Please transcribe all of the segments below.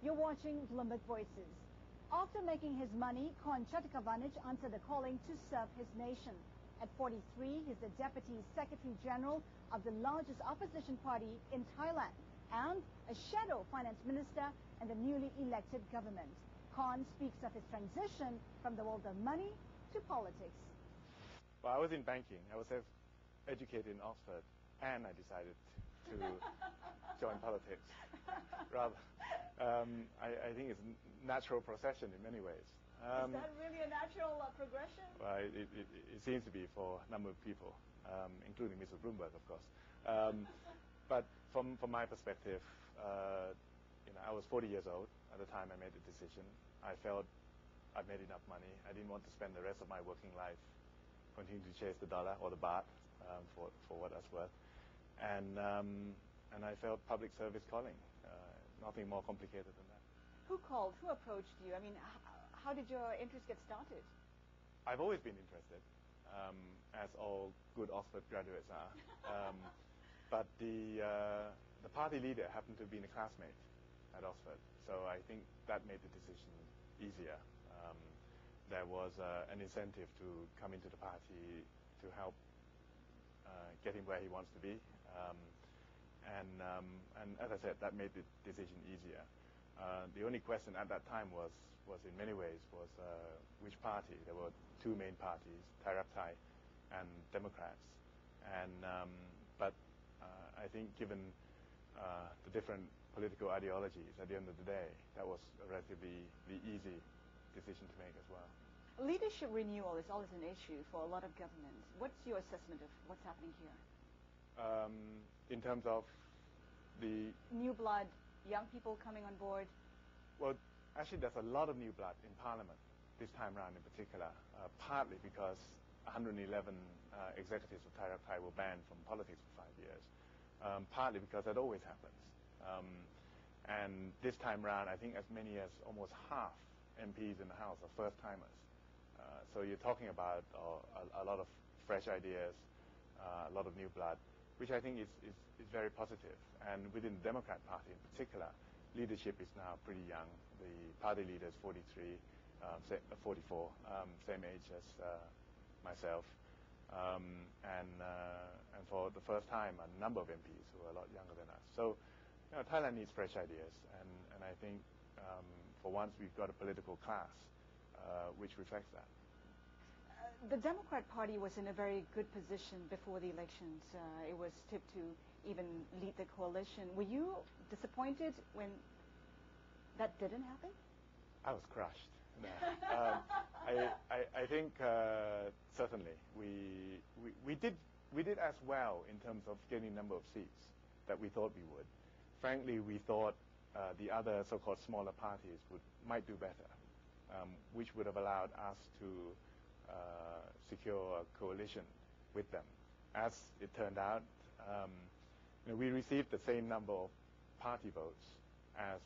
You're watching Bloomberg Voices. After making his money, Korn Chatikavanij answered the calling to serve his nation. At 43, he's the Deputy Secretary General of the largest opposition party in Thailand and a shadow finance minister in the newly elected government. Korn speaks of his transition from the world of money to politics. Well, I was in banking. I was educated in Oxford, and I decided to join politics. Rather, I think it's a natural procession in many ways. Is that really a natural progression? Well, it seems to be for a number of people, including Mr. Bloomberg, of course. But from my perspective, I was 40 years old at the time I made the decision. I felt I'd made enough money. I didn't want to spend the rest of my working life continuing to chase the dollar or the baht for what that's worth. And I felt public service calling. Nothing more complicated than that. Who called? Who approached you? I mean, how did your interest get started? I've always been interested, as all good Oxford graduates are. But the party leader happened to have been a classmate at Oxford, so I think that made the decision easier. There was an incentive to come into the party to help get him where he wants to be, and as I said, that made the decision easier. The only question at that time was in many ways which party. There were two main parties, Thai and Democrats, but I think given the different political ideologies at the end of the day, that was a relatively easy decision to make as well. Leadership renewal is always an issue for a lot of governments. What's your assessment of what's happening here? In terms of the new blood, young people coming on board? Well, actually there's a lot of new blood in Parliament this time around in particular, partly because 111 executives of Thai were banned from politics for 5 years, partly because that always happens. And this time around, I think as many as almost half MPs in the House are first-timers. So you're talking about a lot of fresh ideas, a lot of new blood, which I think is very positive. And within the Democrat Party in particular, leadership is now pretty young. The party leader is 44, same age as myself. And for the first time, a number of MPs who are a lot younger than us. So Thailand needs fresh ideas, and I think for once we've got a political class which reflects that. The Democrat Party was in a very good position before the elections. It was tipped to even lead the coalition. Were you disappointed when that didn't happen? I was crushed. No. I think certainly we did as well in terms of getting number of seats that we thought we would. Frankly, we thought the other so-called smaller parties might do better, which would have allowed us to secure a coalition with them. As it turned out, we received the same number of party votes as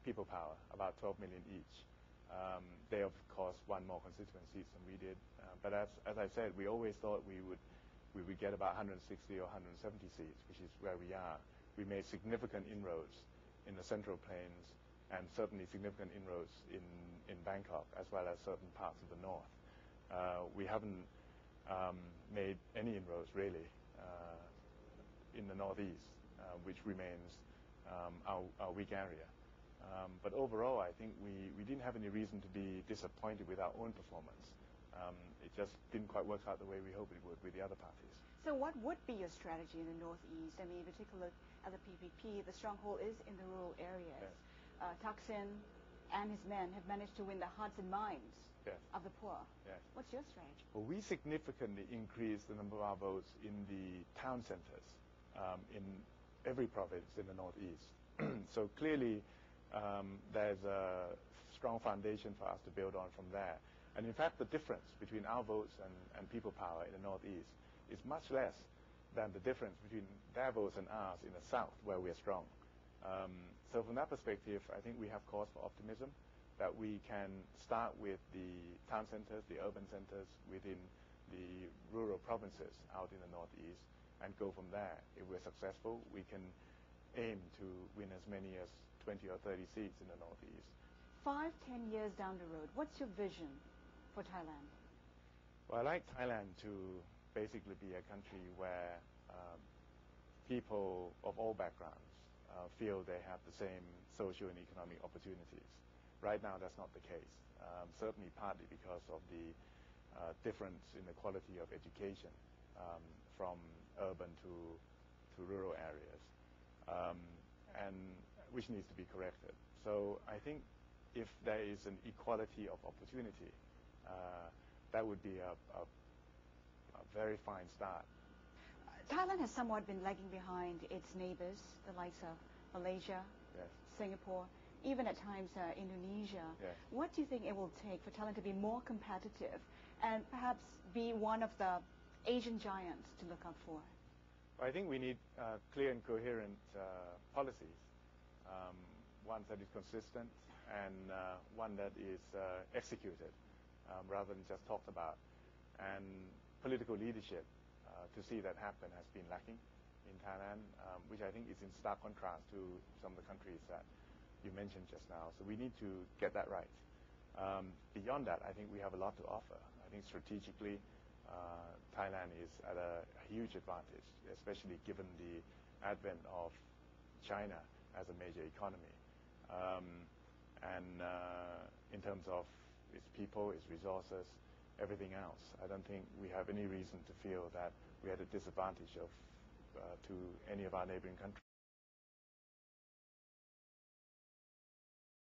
People Power, about 12 million each. They, of course, won more constituencies than we did. But as I said, we always thought we would get about 160 or 170 seats, which is where we are. We made significant inroads in the Central Plains and certainly significant inroads in Bangkok, as well as certain parts of the north. We haven't made any inroads, really, in the northeast, which remains our weak area. But overall, I think we didn't have any reason to be disappointed with our own performance. It just didn't quite work out the way we hoped it would with the other parties. So what would be your strategy in the northeast? I mean, in particular, at the PPP, the stronghold is in the rural areas. Yes. Thaksin and his men have managed to win the hearts and minds yes. of the poor. Yes. What's your strategy? Well, we significantly increased the number of our votes in the town centers in every province in the northeast. So clearly, there's a strong foundation for us to build on from there. And in fact, the difference between our votes and People Power in the northeast is much less than the difference between their votes and ours in the south, where we are strong. So from that perspective, I think we have cause for optimism that we can start with the town centers, the urban centers within the rural provinces out in the northeast, and go from there. If we're successful, we can aim to win as many as 20 or 30 seats in the Northeast. 5-10 years down the road, what's your vision for Thailand? Well, I like Thailand to basically be a country where people of all backgrounds feel they have the same social and economic opportunities. Right now, that's not the case. Certainly partly because of the difference in the quality of education from urban to rural areas, and which needs to be corrected. So I think if there is an equality of opportunity, that would be a very fine start. Thailand has somewhat been lagging behind its neighbors, the likes of Malaysia, Yes. Singapore, even at times Indonesia. Yes. What do you think it will take for Thailand to be more competitive and perhaps be one of the Asian giants to look out for? I think we need clear and coherent policies, one that is consistent and one that is executed rather than just talked about. And political leadership to see that happen has been lacking in Thailand, which I think is in stark contrast to some of the countries that you mentioned just now. So we need to get that right. Beyond that, I think we have a lot to offer. I think strategically, Thailand is at a huge advantage, especially given the advent of China as a major economy. And in terms of its people, its resources, everything else, I don't think we have any reason to feel that we had a disadvantage to any of our neighboring countries.